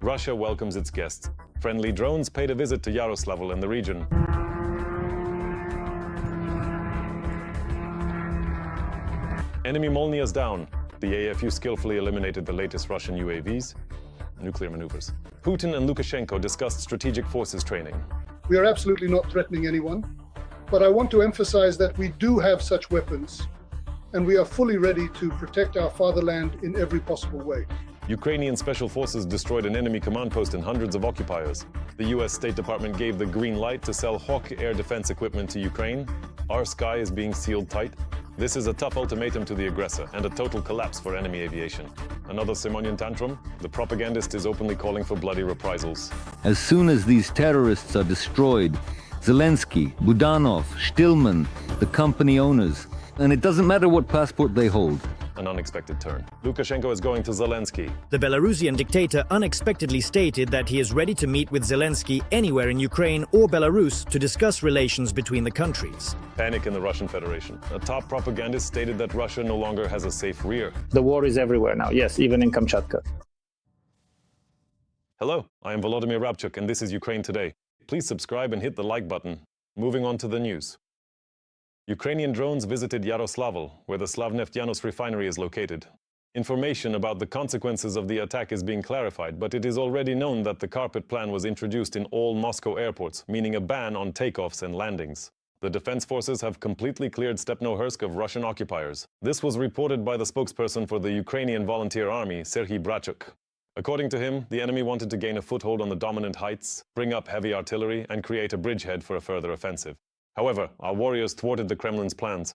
Russia welcomes its guests. Friendly drones paid a visit to Yaroslavl in the region. Enemy Molniya's down. The AFU skillfully eliminated the latest Russian UAVs. Nuclear maneuvers. Putin and Lukashenko discussed strategic forces training. We are absolutely not threatening anyone, but I want to emphasize that we do have such weapons, and we are fully ready to protect our fatherland in every possible way. Ukrainian special forces destroyed an enemy command post and hundreds of occupiers. The US State Department gave the green light to sell Hawk air defense equipment to Ukraine. Our sky is being sealed tight. This is a tough ultimatum to the aggressor and a total collapse for enemy aviation. Another Simonian tantrum? The propagandist is openly calling for bloody reprisals. As soon as these terrorists are destroyed, Zelensky, Budanov, Stillman, the company owners, and it doesn't matter what passport they hold. An unexpected turn. Lukashenko is going to Zelensky. The Belarusian dictator unexpectedly stated that he is ready to meet with Zelensky anywhere in Ukraine or Belarus to discuss relations between the countries. Panic in the Russian Federation. A top propagandist stated that Russia no longer has a safe rear. The war is everywhere now, yes, even in Kamchatka. Hello, I am Volodymyr Rabchuk and this is Ukraine Today. Please subscribe and hit the like button. Moving on to the news. Ukrainian drones visited Yaroslavl, where the Slavneftyanos refinery is located. Information about the consequences of the attack is being clarified, but it is already known that the carpet plan was introduced in all Moscow airports, meaning a ban on takeoffs and landings. The defense forces have completely cleared Stepnohirsk of Russian occupiers. This was reported by the spokesperson for the Ukrainian Volunteer Army, Serhiy Brachuk. According to him, the enemy wanted to gain a foothold on the dominant heights, bring up heavy artillery, and create a bridgehead for a further offensive. However, our warriors thwarted the Kremlin's plans.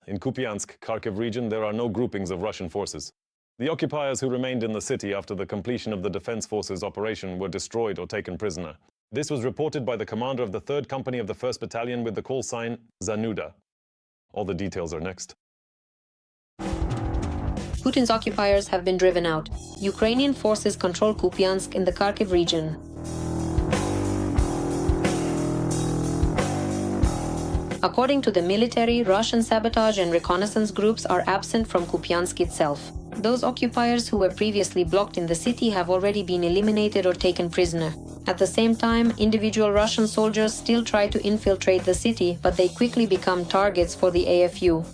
In Kupiansk, Kharkiv region, there are no groupings of Russian forces. The occupiers who remained in the city after the completion of the defense forces operation were destroyed or taken prisoner. This was reported by the commander of the 3rd Company of the 1st Battalion with the call sign Zanuda. All the details are next. Putin's occupiers have been driven out. Ukrainian forces control Kupiansk in the Kharkiv region. According to the military, Russian sabotage and reconnaissance groups are absent from Kupiansk itself. Those occupiers who were previously blocked in the city have already been eliminated or taken prisoner. At the same time, individual Russian soldiers still try to infiltrate the city, but they quickly become targets for the AFU.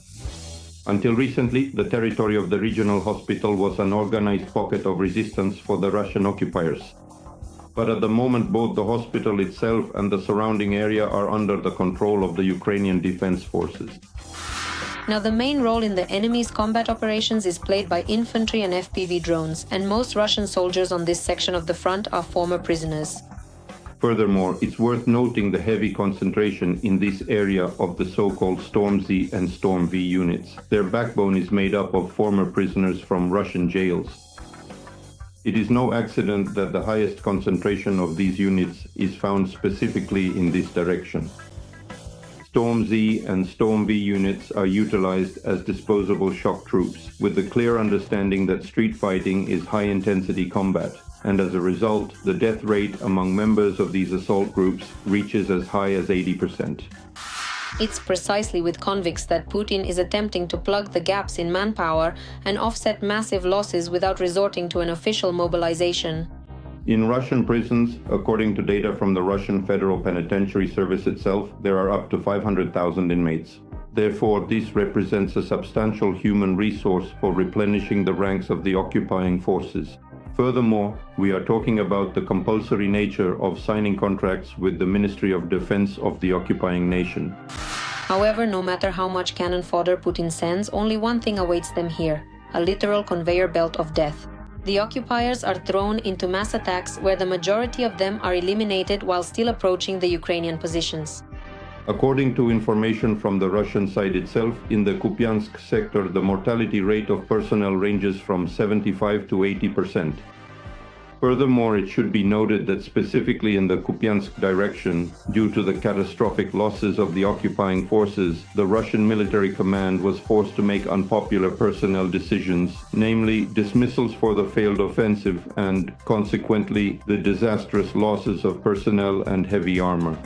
Until recently, the territory of the regional hospital was an organized pocket of resistance for the Russian occupiers. But at the moment, both the hospital itself and the surrounding area are under the control of the Ukrainian defense forces. Now, the main role in the enemy's combat operations is played by infantry and FPV drones, and most Russian soldiers on this section of the front are former prisoners. Furthermore, it's worth noting the heavy concentration in this area of the so-called Storm Z and Storm V units. Their backbone is made up of former prisoners from Russian jails. It is no accident that the highest concentration of these units is found specifically in this direction. Storm Z and Storm V units are utilized as disposable shock troops, with the clear understanding that street fighting is high-intensity combat, and as a result, the death rate among members of these assault groups reaches as high as 80%. It's precisely with convicts that Putin is attempting to plug the gaps in manpower and offset massive losses without resorting to an official mobilization. In Russian prisons, according to data from the Russian Federal Penitentiary Service itself, there are up to 500,000 inmates. Therefore, this represents a substantial human resource for replenishing the ranks of the occupying forces. Furthermore, we are talking about the compulsory nature of signing contracts with the Ministry of Defense of the occupying nation. However, no matter how much cannon fodder Putin sends, only one thing awaits them here: a literal conveyor belt of death. The occupiers are thrown into mass attacks where the majority of them are eliminated while still approaching the Ukrainian positions. According to information from the Russian side itself, in the Kupiansk sector, the mortality rate of personnel ranges from 75 to 80%. Furthermore, it should be noted that specifically in the Kupiansk direction, due to the catastrophic losses of the occupying forces, the Russian military command was forced to make unpopular personnel decisions, namely dismissals for the failed offensive and, consequently, the disastrous losses of personnel and heavy armor.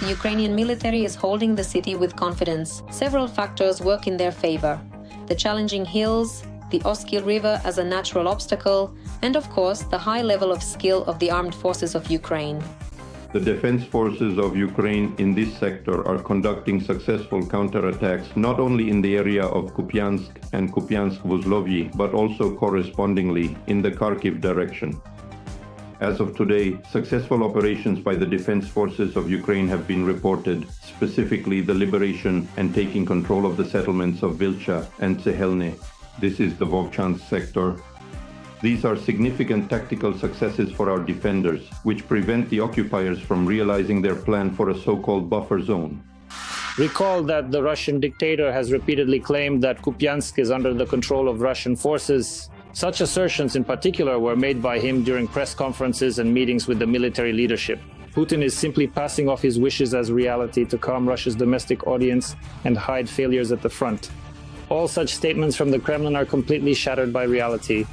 The Ukrainian military is holding the city with confidence. Several factors work in their favor: the challenging hills, the Oskil River as a natural obstacle, and of course, the high level of skill of the armed forces of Ukraine. The defense forces of Ukraine in this sector are conducting successful counterattacks not only in the area of Kupiansk and Kupiansk-Vuzlovyi, but also correspondingly in the Kharkiv direction. As of today, successful operations by the defense forces of Ukraine have been reported, specifically the liberation and taking control of the settlements of Vilcha and Tsehelne. This is the Vovchansk sector. These are significant tactical successes for our defenders, which prevent the occupiers from realizing their plan for a so-called buffer zone. Recall that the Russian dictator has repeatedly claimed that Kupiansk is under the control of Russian forces. Such assertions in particular were made by him during press conferences and meetings with the military leadership. Putin is simply passing off his wishes as reality to calm Russia's domestic audience and hide failures at the front. All such statements from the Kremlin are completely shattered by reality.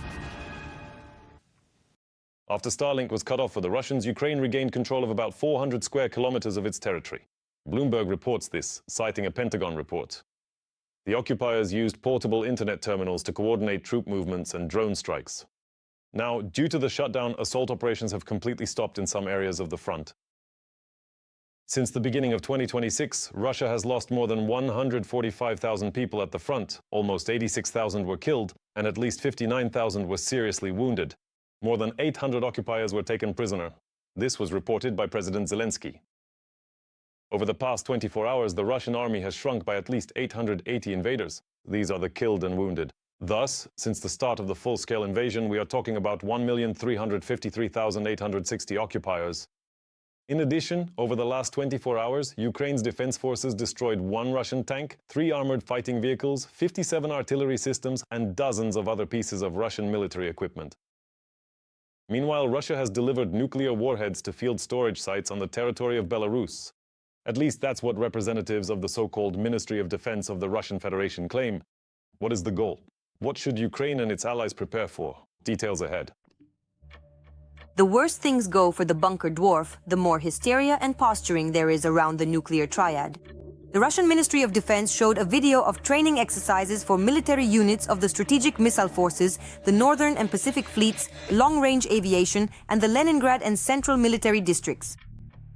After Starlink was cut off for the Russians, Ukraine regained control of about 400 square kilometers of its territory. Bloomberg reports this, citing a Pentagon report. The occupiers used portable internet terminals to coordinate troop movements and drone strikes. Now, due to the shutdown, assault operations have completely stopped in some areas of the front. Since the beginning of 2026, Russia has lost more than 145,000 people at the front, almost 86,000 were killed, and at least 59,000 were seriously wounded. More than 800 occupiers were taken prisoner. This was reported by President Zelensky. Over the past 24 hours, the Russian army has shrunk by at least 880 invaders. These are the killed and wounded. Thus, since the start of the full-scale invasion, we are talking about 1,353,860 occupiers. In addition, over the last 24 hours, Ukraine's defense forces destroyed 1 Russian tank, 3 armored fighting vehicles, 57 artillery systems, and dozens of other pieces of Russian military equipment. Meanwhile, Russia has delivered nuclear warheads to field storage sites on the territory of Belarus. At least that's what representatives of the so-called Ministry of Defense of the Russian Federation claim. What is the goal? What should Ukraine and its allies prepare for? Details ahead. The worse things go for the bunker dwarf, the more hysteria and posturing there is around the nuclear triad. The Russian Ministry of Defense showed a video of training exercises for military units of the Strategic Missile Forces, the Northern and Pacific Fleets, Long-Range Aviation, and the Leningrad and Central Military Districts.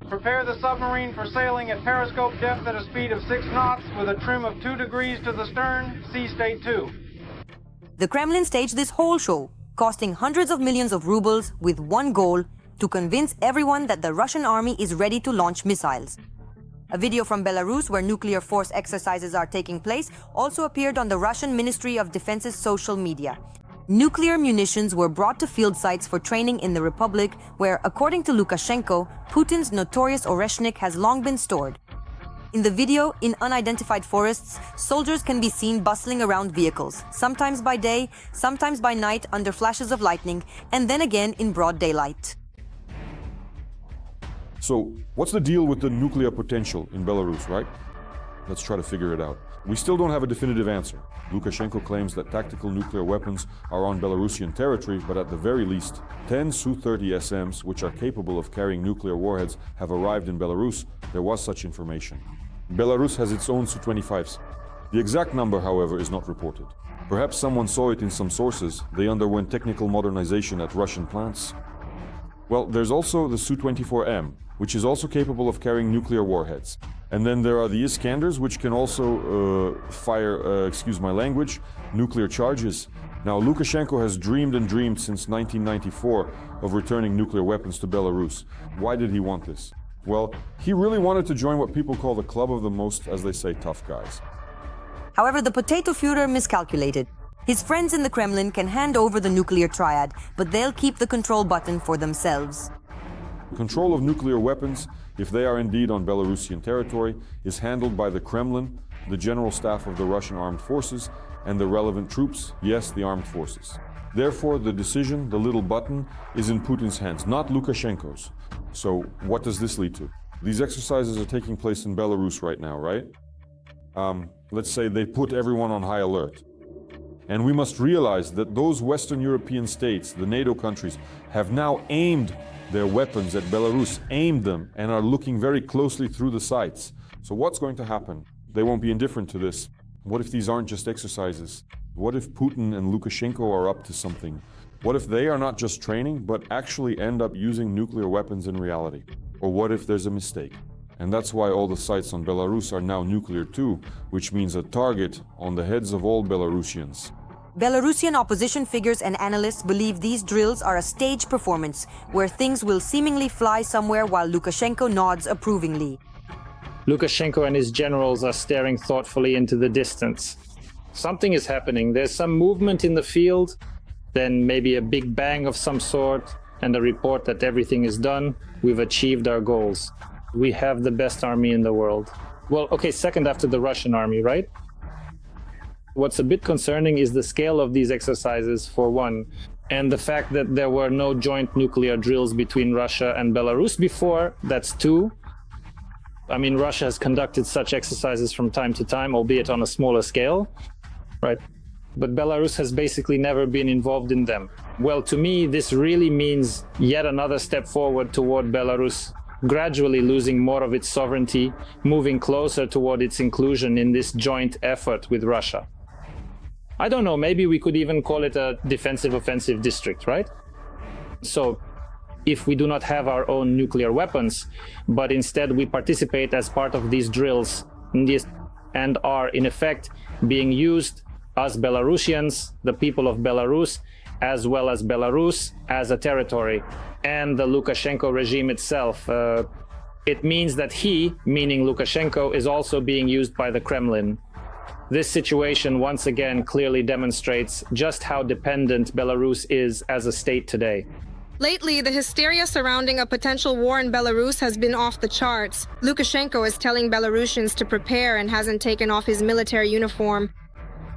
Prepare the submarine for sailing at periscope depth at a speed of 6 knots with a trim of 2 degrees to the stern, sea state 2. The Kremlin staged this whole show, costing hundreds of millions of rubles with one goal: to convince everyone that the Russian army is ready to launch missiles. A video from Belarus where nuclear force exercises are taking place also appeared on the Russian Ministry of Defense's social media. Nuclear munitions were brought to field sites for training in the Republic, where, according to Lukashenko, Putin's notorious Oreshnik has long been stored. In the video, in unidentified forests, soldiers can be seen bustling around vehicles, sometimes by day, sometimes by night under flashes of lightning, and then again in broad daylight. So, what's the deal with the nuclear potential in Belarus, right? Let's try to figure it out. We still don't have a definitive answer. Lukashenko claims that tactical nuclear weapons are on Belarusian territory, but at the very least, 10 Su-30 SMs, which are capable of carrying nuclear warheads, have arrived in Belarus. There was such information. Belarus has its own Su-25s. The exact number, however, is not reported. Perhaps someone saw it in some sources. They underwent technical modernization at Russian plants. Well, there's also the Su-24M, which is also capable of carrying nuclear warheads. And then there are the Iskanders, which can also fire, excuse my language, nuclear charges. Now, Lukashenko has dreamed and dreamed since 1994 of returning nuclear weapons to Belarus. Why did he want this? Well, he really wanted to join what people call the club of the most, as they say, tough guys. However, the potato Führer miscalculated. His friends in the Kremlin can hand over the nuclear triad, but they'll keep the control button for themselves. Control of nuclear weapons, if they are indeed on Belarusian territory, is handled by the Kremlin, the General Staff of the Russian Armed Forces, and the relevant troops, yes, the armed forces. Therefore, the decision, the little button, is in Putin's hands, not Lukashenko's. So, what does this lead to? These exercises are taking place in Belarus right now, right? Let's say they put everyone on high alert. And we must realize that those Western European states, the NATO countries, have now aimed their weapons at Belarus, aimed them, and are looking very closely through the sights. So what's going to happen? They won't be indifferent to this. What if these aren't just exercises? What if Putin and Lukashenko are up to something? What if they are not just training, but actually end up using nuclear weapons in reality? Or what if there's a mistake? And that's why all the sites on Belarus are now nuclear too, which means a target on the heads of all Belarusians. Belarusian opposition figures and analysts believe these drills are a stage performance where things will seemingly fly somewhere while Lukashenko nods approvingly. Lukashenko and his generals are staring thoughtfully into the distance. Something is happening. There's some movement in the field, then maybe a big bang of some sort, and a report that everything is done. We've achieved our goals. We have the best army in the world. Well, okay, second after the Russian army, right? What's a bit concerning is the scale of these exercises, for one, and the fact that there were no joint nuclear drills between Russia and Belarus before. That's two. I mean, Russia has conducted such exercises from time to time, albeit on a smaller scale, right? But Belarus has basically never been involved in them. Well, to me, this really means yet another step forward toward Belarus gradually losing more of its sovereignty, moving closer toward its inclusion in this joint effort with Russia. I don't know, maybe we could even call it a defensive offensive district, right? So if we do not have our own nuclear weapons, but instead we participate as part of these drills and are in effect being used as Belarusians, the people of Belarus, as well as Belarus as a territory, and the Lukashenko regime itself. It means that he, meaning Lukashenko, is also being used by the Kremlin. This situation once again clearly demonstrates just how dependent Belarus is as a state today. Lately, the hysteria surrounding a potential war in Belarus has been off the charts. Lukashenko is telling Belarusians to prepare and hasn't taken off his military uniform.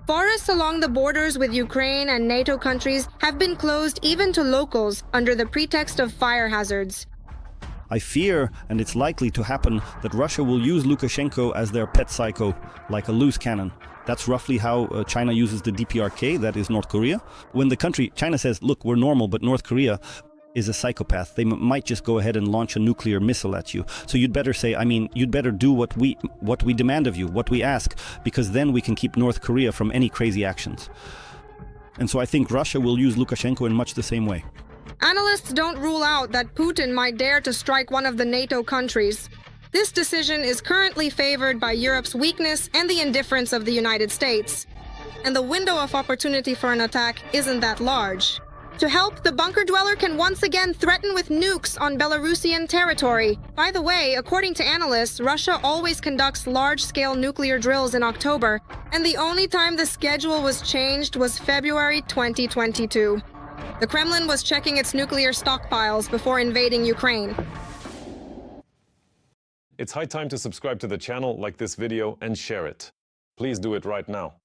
Forests along the borders with Ukraine and NATO countries have been closed even to locals under the pretext of fire hazards. I fear, and it's likely to happen, that Russia will use Lukashenko as their pet psycho, like a loose cannon. That's roughly how China uses the DPRK, that is North Korea. When China says, look, we're normal, but North Korea is a psychopath. They might just go ahead and launch a nuclear missile at you. So you'd better say, you'd better do what we demand of you, what we ask, because then we can keep North Korea from any crazy actions. And so I think Russia will use Lukashenko in much the same way. Analysts don't rule out that Putin might dare to strike one of the NATO countries. This decision is currently favored by Europe's weakness and the indifference of the United States. And the window of opportunity for an attack isn't that large. To help, the bunker dweller can once again threaten with nukes on Belarusian territory. By the way, according to analysts, Russia always conducts large-scale nuclear drills in October, and the only time the schedule was changed was February 2022. The Kremlin was checking its nuclear stockpiles before invading Ukraine. It's high time to subscribe to the channel, like this video, and share it. Please do it right now.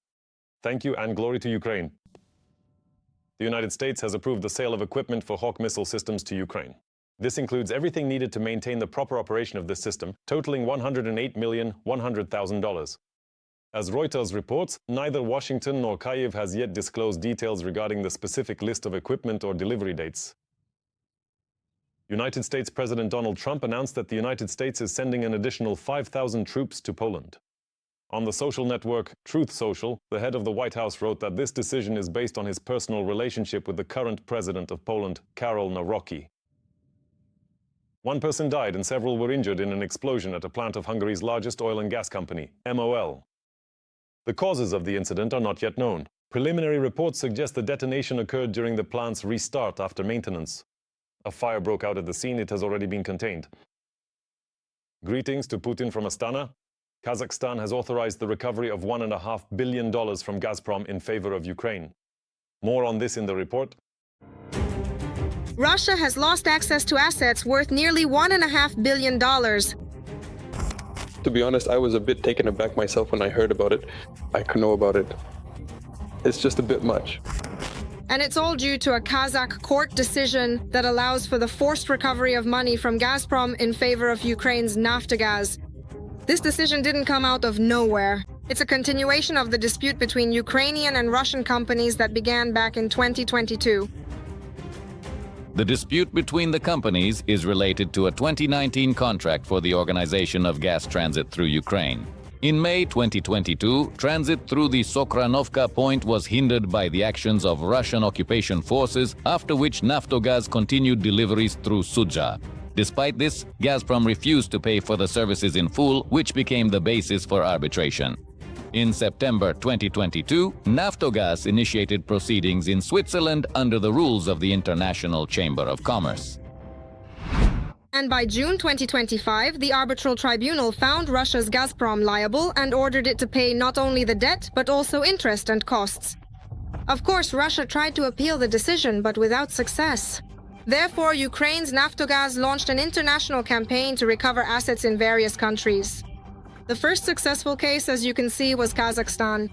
Thank you, and glory to Ukraine. The United States has approved the sale of equipment for Hawk missile systems to Ukraine. This includes everything needed to maintain the proper operation of this system, totaling $108,100,000. As Reuters reports, neither Washington nor Kyiv has yet disclosed details regarding the specific list of equipment or delivery dates. United States President Donald Trump announced that the United States is sending an additional 5,000 troops to Poland. On the social network Truth Social, the head of the White House wrote that this decision is based on his personal relationship with the current president of Poland, Karol Nawrocki. One person died and several were injured in an explosion at a plant of Hungary's largest oil and gas company, MOL. The causes of the incident are not yet known. Preliminary reports suggest the detonation occurred during the plant's restart after maintenance. A fire broke out at the scene. It has already been contained. Greetings to Putin from Astana. Kazakhstan has authorized the recovery of $1.5 billion from Gazprom in favor of Ukraine. More on this in the report. Russia has lost access to assets worth nearly $1.5 billion. To be honest, I was a bit taken aback myself when I heard about it. I could know about it. It's just a bit much. And it's all due to a Kazakh court decision that allows for the forced recovery of money from Gazprom in favor of Ukraine's Naftogaz. This decision didn't come out of nowhere. It's a continuation of the dispute between Ukrainian and Russian companies that began back in 2022. The dispute between the companies is related to a 2019 contract for the organization of gas transit through Ukraine. In May 2022, transit through the Sokranovka point was hindered by the actions of Russian occupation forces, after which Naftogaz continued deliveries through Sudzha. Despite this, Gazprom refused to pay for the services in full, which became the basis for arbitration. In September 2022, Naftogaz initiated proceedings in Switzerland under the rules of the International Chamber of Commerce. And by June 2025, the arbitral tribunal found Russia's Gazprom liable and ordered it to pay not only the debt, but also interest and costs. Of course, Russia tried to appeal the decision, but without success. Therefore, Ukraine's Naftogaz launched an international campaign to recover assets in various countries. The first successful case, as you can see, was Kazakhstan.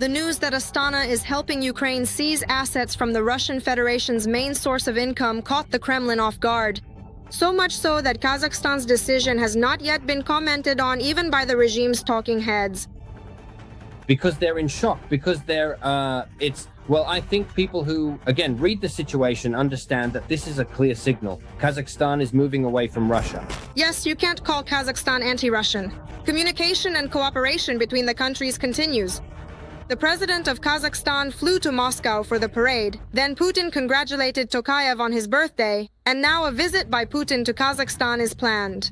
The news that Astana is helping Ukraine seize assets from the Russian Federation's main source of income caught the Kremlin off guard. So much so that Kazakhstan's decision has not yet been commented on even by the regime's talking heads. Because they're in shock, because well, I think people who, again, read the situation understand that this is a clear signal. Kazakhstan is moving away from Russia. Yes, you can't call Kazakhstan anti-Russian. Communication and cooperation between the countries continues. The president of Kazakhstan flew to Moscow for the parade, then Putin congratulated Tokayev on his birthday, and now a visit by Putin to Kazakhstan is planned.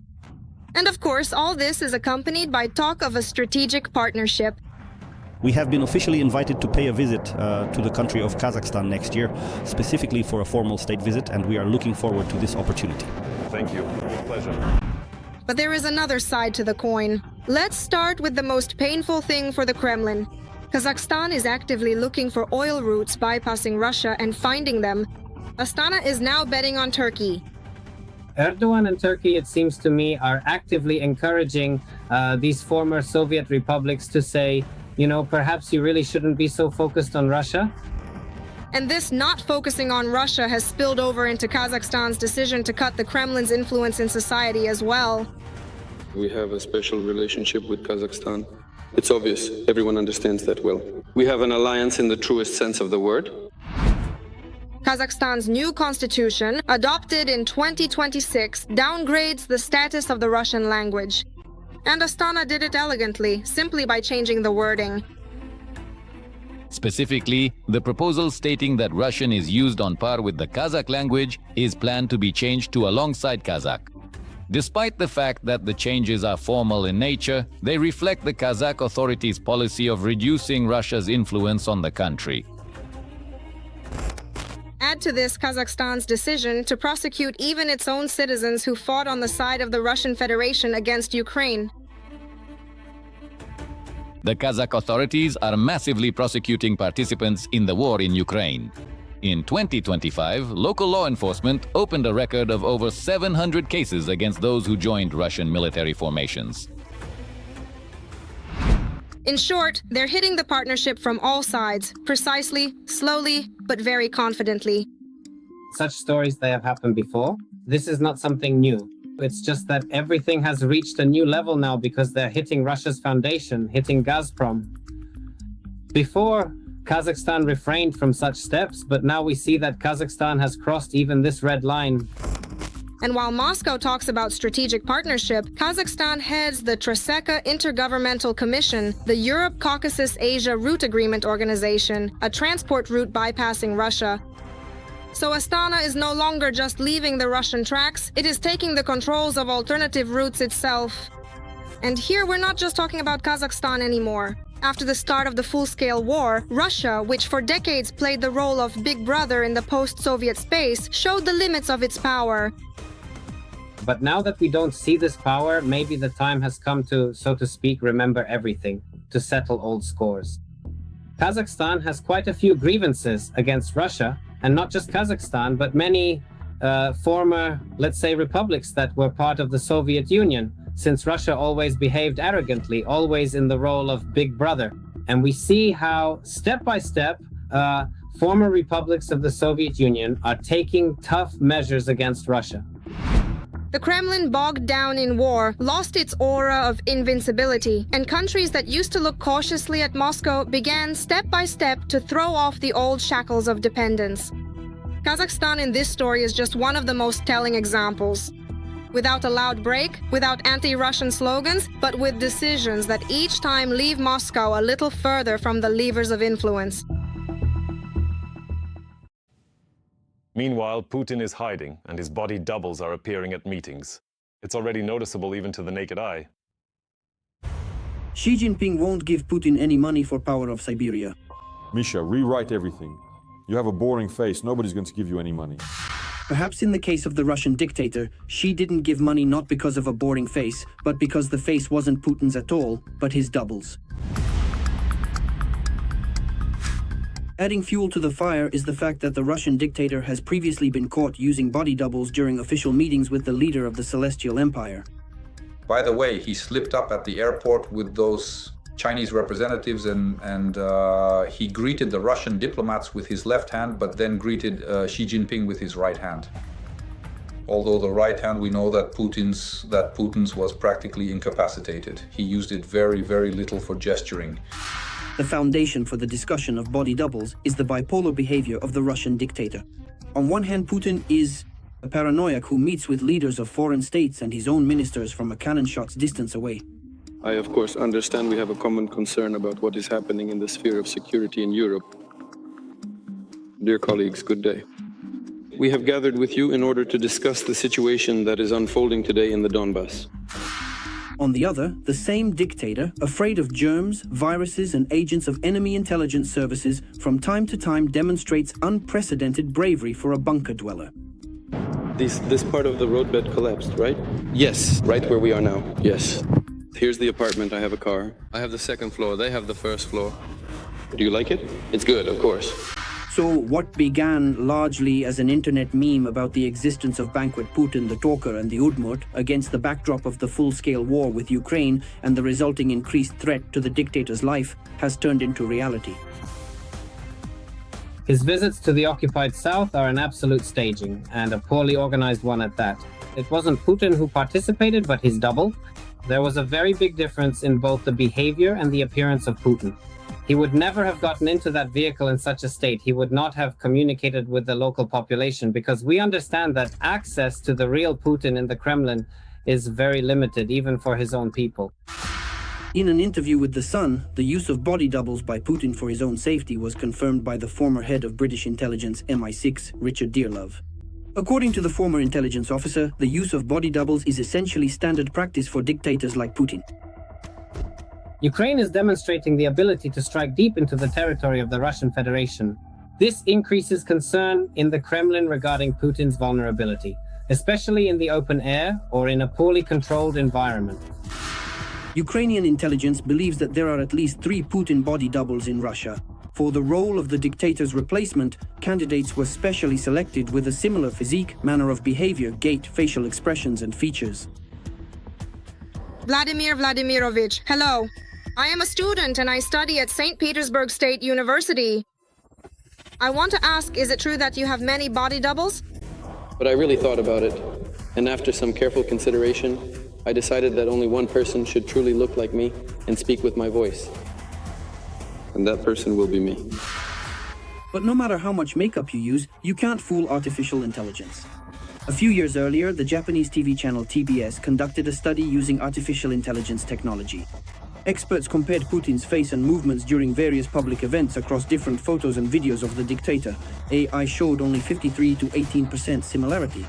And of course, all this is accompanied by talk of a strategic partnership. We have been officially invited to pay a visit to the country of Kazakhstan next year, specifically for a formal state visit, and we are looking forward to this opportunity. Thank you. Pleasure. But there is another side to the coin. Let's start with the most painful thing for the Kremlin. Kazakhstan is actively looking for oil routes bypassing Russia and finding them. Astana is now betting on Turkey. Erdogan and Turkey, it seems to me, are actively encouraging these former Soviet republics to say, you know, perhaps you really shouldn't be so focused on Russia. And this not focusing on Russia has spilled over into Kazakhstan's decision to cut the Kremlin's influence in society as well. We have a special relationship with Kazakhstan. It's obvious, everyone understands that well. We have an alliance in the truest sense of the word. Kazakhstan's new constitution, adopted in 2026, downgrades the status of the Russian language. And Astana did it elegantly, simply by changing the wording. Specifically, the proposal stating that Russian is used on par with the Kazakh language is planned to be changed to alongside Kazakh. Despite the fact that the changes are formal in nature, they reflect the Kazakh authorities' policy of reducing Russia's influence on the country. Add to this Kazakhstan's decision to prosecute even its own citizens who fought on the side of the Russian Federation against Ukraine. The Kazakh authorities are massively prosecuting participants in the war in Ukraine. In 2025, local law enforcement opened a record of over 700 cases against those who joined Russian military formations. In short, they're hitting the partnership from all sides, precisely, slowly, but very confidently. Such stories, they have happened before. This is not something new. It's just that everything has reached a new level now because they're hitting Russia's foundation, hitting Gazprom. Before, Kazakhstan refrained from such steps, but now we see that Kazakhstan has crossed even this red line. And while Moscow talks about strategic partnership, Kazakhstan heads the Traseka Intergovernmental Commission, the Europe-Caucasus-Asia Route Agreement Organization, a transport route bypassing Russia. So Astana is no longer just leaving the Russian tracks, it is taking the controls of alternative routes itself. And here we're not just talking about Kazakhstan anymore. After the start of the full-scale war, Russia, which for decades played the role of big brother in the post-Soviet space, showed the limits of its power. But now that we don't see this power, maybe the time has come to, so to speak, remember everything, to settle old scores. Kazakhstan has quite a few grievances against Russia, and not just Kazakhstan, but many former, let's say, republics that were part of the Soviet Union, since Russia always behaved arrogantly, always in the role of big brother. And we see how, step by step, former republics of the Soviet Union are taking tough measures against Russia. The Kremlin, bogged down in war, lost its aura of invincibility, and countries that used to look cautiously at Moscow began step by step to throw off the old shackles of dependence. Kazakhstan in this story is just one of the most telling examples. Without a loud break, without anti-Russian slogans, but with decisions that each time leave Moscow a little further from the levers of influence. Meanwhile, Putin is hiding, and his body doubles are appearing at meetings. It's already noticeable even to the naked eye. Xi Jinping won't give Putin any money for Power of Siberia. Misha, rewrite everything. You have a boring face. Nobody's going to give you any money. Perhaps in the case of the Russian dictator, Xi didn't give money not because of a boring face, but because the face wasn't Putin's at all, but his double's. Adding fuel to the fire is the fact that the Russian dictator has previously been caught using body doubles during official meetings with the leader of the Celestial Empire. By the way, he slipped up at the airport with those Chinese representatives and he greeted the Russian diplomats with his left hand, but then greeted Xi Jinping with his right hand. Although the right hand, we know that Putin's was practically incapacitated. He used it very, very little for gesturing. The foundation for the discussion of body doubles is the bipolar behavior of the Russian dictator. On one hand, Putin is a paranoiac who meets with leaders of foreign states and his own ministers from a cannon shot's distance away. I, of course, understand we have a common concern about what is happening in the sphere of security in Europe. Dear colleagues, good day. We have gathered with you in order to discuss the situation that is unfolding today in the Donbass. On the other, the same dictator, afraid of germs, viruses, and agents of enemy intelligence services, from time to time demonstrates unprecedented bravery for a bunker dweller. This part of the roadbed collapsed, right? Yes, right where we are now, yes. Here's the apartment, I have a car. I have the second floor, they have the first floor. Do you like it? It's good, of course. So what began largely as an internet meme about the existence of Banquet Putin, the Talker, and the Udmurt against the backdrop of the full-scale war with Ukraine and the resulting increased threat to the dictator's life has turned into reality. His visits to the occupied South are an absolute staging, and a poorly organized one at that. It wasn't Putin who participated, but his double. There was a very big difference in both the behavior and the appearance of Putin. He would never have gotten into that vehicle in such a state. He would not have communicated with the local population, because we understand that access to the real Putin in the Kremlin is very limited, even for his own people. In an interview with The Sun, the use of body doubles by Putin for his own safety was confirmed by the former head of British intelligence MI6, Richard Dearlove. According to the former intelligence officer, the use of body doubles is essentially standard practice for dictators like Putin. Ukraine is demonstrating the ability to strike deep into the territory of the Russian Federation. This increases concern in the Kremlin regarding Putin's vulnerability, especially in the open air or in a poorly controlled environment. Ukrainian intelligence believes that there are at least 3 Putin body doubles in Russia. For the role of the dictator's replacement, candidates were specially selected with a similar physique, manner of behavior, gait, facial expressions, and features. Vladimir Vladimirovich, hello. I am a student and I study at St. Petersburg State University. I want to ask, is it true that you have many body doubles? But I really thought about it, and after some careful consideration, I decided that only one person should truly look like me and speak with my voice. And that person will be me. But no matter how much makeup you use, you can't fool artificial intelligence. A few years earlier, the Japanese TV channel TBS conducted a study using artificial intelligence technology. Experts compared Putin's face and movements during various public events across different photos and videos of the dictator. AI showed only 53 to 18% similarity.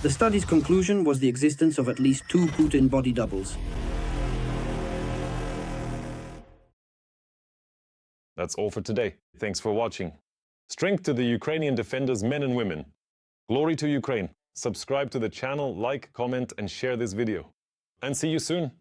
The study's conclusion was the existence of at least 2 Putin body doubles. That's all for today. Thanks for watching. Strength to the Ukrainian defenders, men and women. Glory to Ukraine. Subscribe to the channel, like, comment, and share this video. And see you soon.